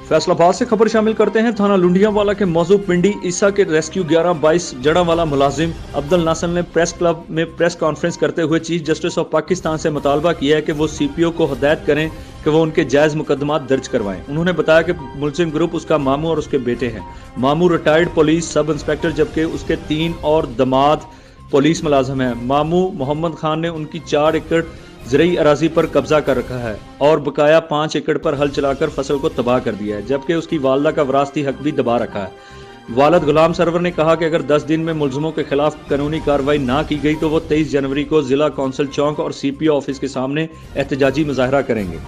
फैसलाबाद से खबर शामिल करते हैं। थाना लुंडियावाला के मौजू पिंडी ईसा के रेस्क्यू 11-22 जड़ावाला मुलाजिम अब्दुल नासर ने प्रेस क्लब में प्रेस कॉन्फ्रेंस करते हुए चीफ जस्टिस ऑफ पाकिस्तान से मुतालबा किया है कि वो सीपीओ को हदायत करें कि वो उनके जायज मुकदमा दर्ज करवाएं। उन्होंने बताया कि मुलजिम ग्रुप उसका मामू और उसके बेटे हैं। मामू रिटायर्ड पुलिस सब इंस्पेक्टर जबकि उसके 3 और दमाद पुलिस मुलाजम है। मामू मोहम्मद खान ने उनकी 4 एकड़ ज़रई अराजी पर कब्जा कर रखा है और बकाया 5 एकड़ पर हल चलाकर फसल को तबाह कर दिया है, जबकि उसकी वालदा का वरासती हक भी दबा रखा है। वालिद गुलाम सरवर ने कहा कि अगर 10 दिन में मुलजमों के खिलाफ कानूनी कार्रवाई ना की गई तो वो 23 जनवरी को जिला कौंसिल चौक और सीपीओ ऑफिस के सामने एहतजाजी मुजाहरा करेंगे।